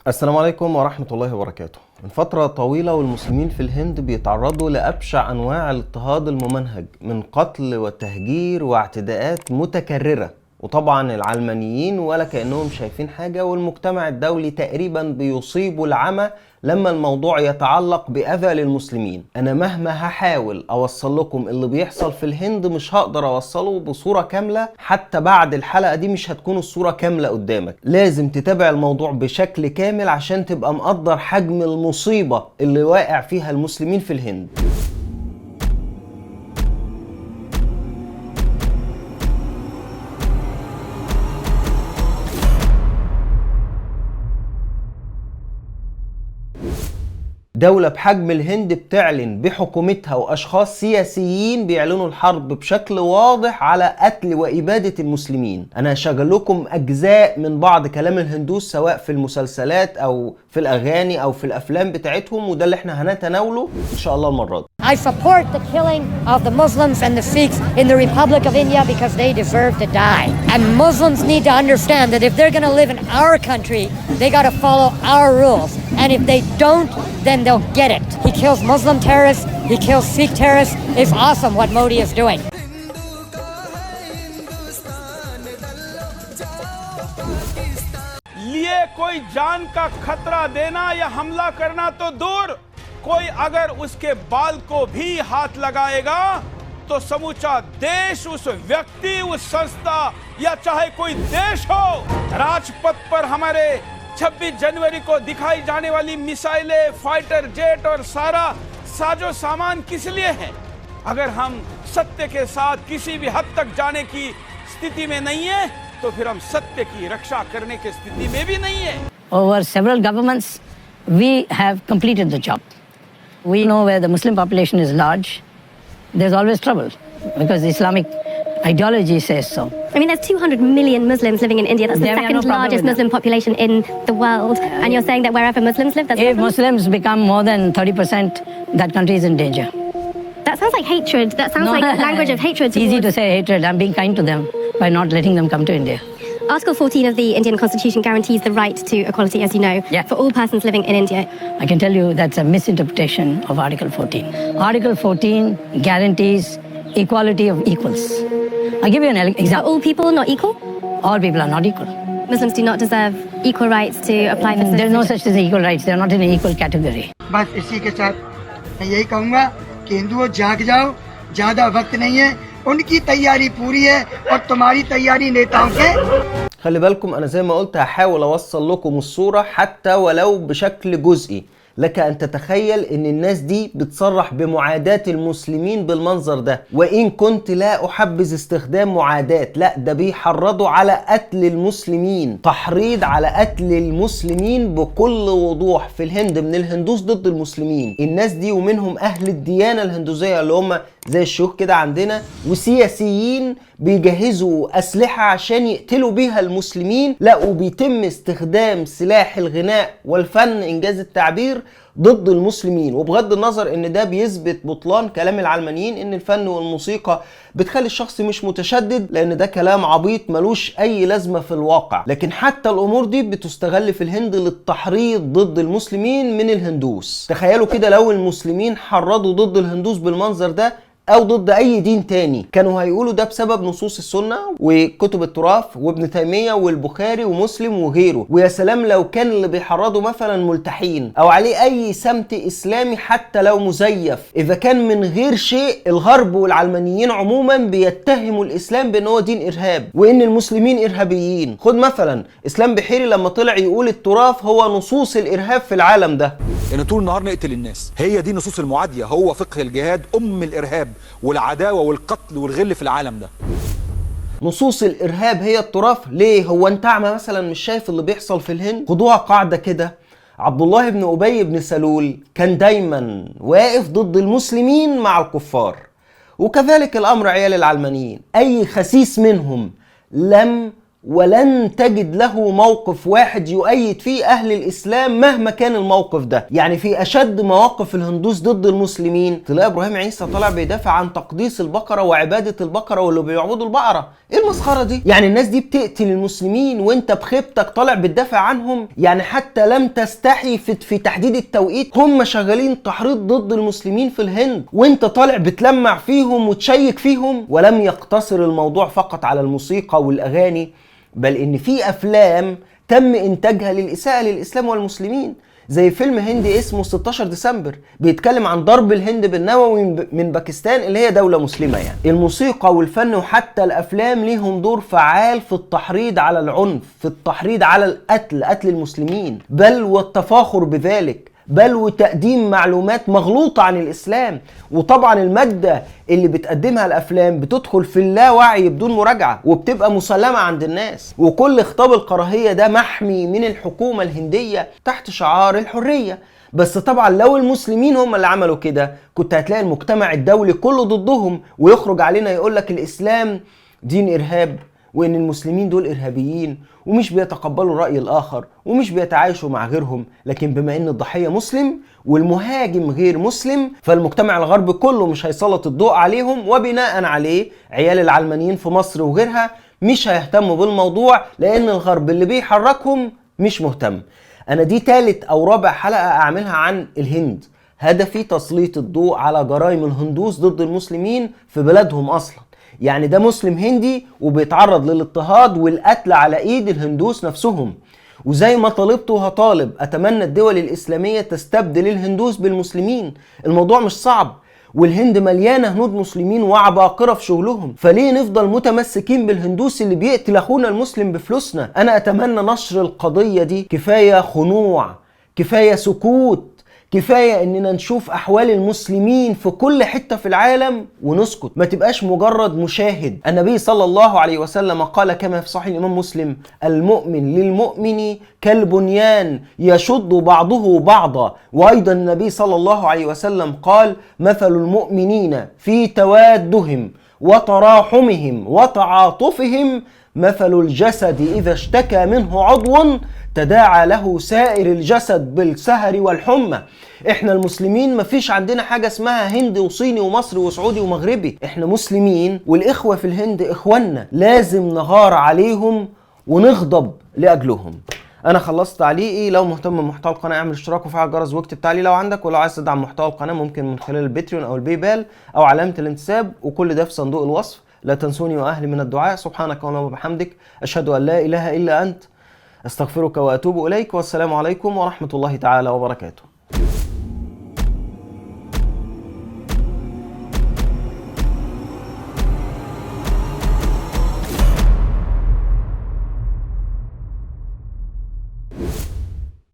السلام عليكم ورحمة الله وبركاته. من فترة طويلة والمسلمين في الهند بيتعرضوا لأبشع أنواع الاضطهاد الممنهج من قتل وتهجير واعتداءات متكررة، وطبعا العلمانيين ولا كأنهم شايفين حاجة، والمجتمع الدولي تقريبا بيصيبوا العمى لما الموضوع يتعلق بأذى للمسلمين. أنا مهما هحاول أوصل لكم اللي بيحصل في الهند مش هقدر أوصله بصورة كاملة، حتى بعد الحلقة دي مش هتكون الصورة كاملة قدامك. لازم تتابع الموضوع بشكل كامل عشان تبقى مقدر حجم المصيبة اللي واقع فيها المسلمين في الهند. دولة بحجم الهند بتعلن بحكومتها وأشخاص سياسيين بيعلنوا الحرب بشكل واضح على قتل وإبادة المسلمين. أنا هشغل لكم أجزاء من بعض كلام الهندوس سواء في المسلسلات أو في الأغاني أو في الأفلام بتاعتهم، وده اللي احنا هنتناوله إن شاء الله المرة دي. I support the killing of the Muslims and the Sikhs in the Republic of India because they deserve to die. And Muslims need to understand that if they're going to live in our country, they got to follow our rules. And if they don't, then they'll get it. He kills Muslim terrorists, he kills Sikh terrorists. It's awesome what Modi is doing. लिए कोई जान का खतरा देना या हमला करना तो दूर, कोई अगर उसके बाल को भी हाथ लगाएगा तो समूचा देश, उस व्यक्ति, उस संस्था या चाहे कोई देश हो, राजपथ पर हमारे 26 जनवरी को दिखाई जाने वाली मिसाइलें, फाइटर जेट और सारा साजो सामान किस लिए है? अगर हम सत्य के साथ किसी भी हद तक जाने की स्थिति में नहीं है तो फिर हम सत्य की रक्षा करने की स्थिति में भी नहीं है। Over several governments, we have completed the job. We know where the Muslim population is large, there's always trouble because Islamic ideology says so. I mean, there's 200 million Muslims living in India. That's the second largest Muslim population in the world. And you're saying that wherever Muslims live, that's If Muslims become more than 30%, that country is in danger. That sounds like hatred. That sounds like a language of hatred. It's easy to say hatred. I'm being kind to them by not letting them come to India. Article 14 of the Indian Constitution guarantees the right to equality, as you know, for all persons living in India. I can tell you that's a misinterpretation of Article 14. Article 14 guarantees equality of equals. I'll give you an example. Are all people not equal? All people are not equal. Muslims do not deserve equal rights to apply for citizenship. There's no such thing as equal rights. They're not in an equal category. बस इसी के साथ मैं यही कहूँगा कि हिंदुओं जाग जाओ, ज़्यादा वक्त नहीं है, उनकी तैयारी पूरी है और तुम्हारी तैयारी नेताओं के। خلي بالكم أنا زي ما قلت هحاول أوصل لكم الصورة حتى ولو بشكل جزئي. لك أن تتخيل أن الناس دي بتصرح بمعاداة المسلمين بالمنظر ده، وإن كنت لا أحبذ استخدام معاداة، لا ده بيحرضوا على قتل المسلمين، تحريض على قتل المسلمين بكل وضوح في الهند من الهندوس ضد المسلمين. الناس دي ومنهم أهل الديانة الهندوسية اللي هم زي الشيوخ كده عندنا، وسياسيين بيجهزوا أسلحة عشان يقتلوا بيها المسلمين، لا وبيتم استخدام سلاح الغناء والفن إنجاز التعبير ضد المسلمين. وبغض النظر ان ده بيثبت بطلان كلام العلمانيين ان الفن والموسيقى بتخلي الشخص مش متشدد، لان ده كلام عبيط ملوش اي لازمة في الواقع، لكن حتى الامور دي بتستغل في الهند للتحريض ضد المسلمين من الهندوس. تخيلوا كده لو المسلمين حرضوا ضد الهندوس بالمنظر ده او ضد اي دين تاني، كانوا هيقولوا ده بسبب نصوص السنة وكتب التراث وابن تيمية والبخاري ومسلم وغيره. ويا سلام لو كان اللي بيحرضوا مثلا ملتحين او عليه اي سمت اسلامي حتى لو مزيف. اذا كان من غير شيء الغرب والعلمانيين عموما بيتهموا الاسلام بان هو دين ارهاب وان المسلمين ارهابيين. خد مثلا اسلام بحيري لما طلع يقول التراث هو نصوص الارهاب في العالم ده، ان طول النهار نقتل الناس، هي دي نصوص المعادية، هو فقه الجهاد الارهاب والعداوة والقتل والغل في العالم ده. نصوص الإرهاب هي التراث. ليه؟ هو انت اعمى مثلا مش شايف اللي بيحصل في الهند؟ خدوها قاعدة كده، عبد الله بن أبي بن سلول كان دايما واقف ضد المسلمين مع الكفار، وكذلك الأمر عيال العلمانيين. أي خسيس منهم لم ولن تجد له موقف واحد يؤيد فيه أهل الإسلام مهما كان الموقف ده. يعني في أشد مواقف الهندوس ضد المسلمين تلاقي إبراهيم عيسى طالع بيدافع عن تقديس البقرة وعبادة البقرة واللي بيعبدوا البقرة. إيه المسخرة دي؟ يعني الناس دي بتقتل المسلمين وإنت بخيبتك طالع بتدافع عنهم؟ يعني حتى لم تستحي في تحديد التوقيت، هم شغالين تحريض ضد المسلمين في الهند وإنت طالع بتلمع فيهم وتشيك فيهم. ولم يقتصر الموضوع فقط على الموسيقى والأغاني، بل ان في افلام تم انتاجها للاساءة للاسلام والمسلمين، زي فيلم هندي اسمه 16 ديسمبر بيتكلم عن ضرب الهند بالنووي من باكستان اللي هي دولة مسلمة. يعني الموسيقى والفن وحتى الافلام ليهم دور فعال في التحريض على العنف، في التحريض على القتل، قتل المسلمين، بل والتفاخر بذلك، بل وتقديم معلومات مغلوطة عن الإسلام. وطبعا المادة اللي بتقدمها الأفلام بتدخل في اللاوعي بدون مراجعة وبتبقى مسلمة عند الناس. وكل خطاب الكراهية ده محمي من الحكومة الهندية تحت شعار الحرية. بس طبعا لو المسلمين هم اللي عملوا كده كنت هتلاقي المجتمع الدولي كله ضدهم، ويخرج علينا يقولك الإسلام دين إرهاب، وإن المسلمين دول إرهابيين ومش بيتقبلوا الرأي الآخر ومش بيتعايشوا مع غيرهم. لكن بما إن الضحية مسلم والمهاجم غير مسلم، فالمجتمع الغربي كله مش هيسلط الضوء عليهم، وبناء عليه عيال العلمانيين في مصر وغيرها مش هيهتموا بالموضوع، لأن الغرب اللي بيحركهم مش مهتم. أنا دي تالت أو رابع حلقة أعملها عن الهند، هدفي تسليط الضوء على جرائم الهندوس ضد المسلمين في بلادهم أصلا. يعني ده مسلم هندي وبيتعرض للاضطهاد والقتل على ايد الهندوس نفسهم. وزي ما طالبت وهطالب، اتمنى الدول الاسلامية تستبدل الهندوس بالمسلمين. الموضوع مش صعب، والهند مليانة هنود مسلمين وعباقرة في شغلهم، فليه نفضل متمسكين بالهندوس اللي بيقتل اخونا المسلم بفلوسنا؟ انا اتمنى نشر القضية دي. كفاية خنوع، كفاية سكوت، كفاية اننا نشوف احوال المسلمين في كل حتة في العالم ونسكت، ما تبقاش مجرد مشاهد. النبي صلى الله عليه وسلم قال كما في صحيح الامام مسلم: المؤمن للمؤمن كالبنيان يشد بعضه بعضا. وايضا النبي صلى الله عليه وسلم قال: مثل المؤمنين في توادهم وتراحمهم وتعاطفهم مثل الجسد إذا اشتكى منه عضو تداعى له سائر الجسد بالسهر والحمى. احنا المسلمين مفيش عندنا حاجة اسمها هندي وصيني ومصري وسعودي ومغربي، احنا مسلمين، والإخوة في الهند إخواننا، لازم نغار عليهم ونغضب لأجلهم. انا خلصت تعليقي. لو مهتم بمحتوى القناه اعمل اشتراك وفعل الجرس واكتب تعليق لو عندك، ولو عايز تدعم محتوى القناه ممكن من خلال الباتريون او الباي بال او علامه الانتساب، وكل ده في صندوق الوصف. لا تنسوني واهلي من الدعاء. سبحانك اللهم وبحمدك، اشهد ان لا اله الا انت، استغفرك واتوب اليك، والسلام عليكم ورحمه الله تعالى وبركاته.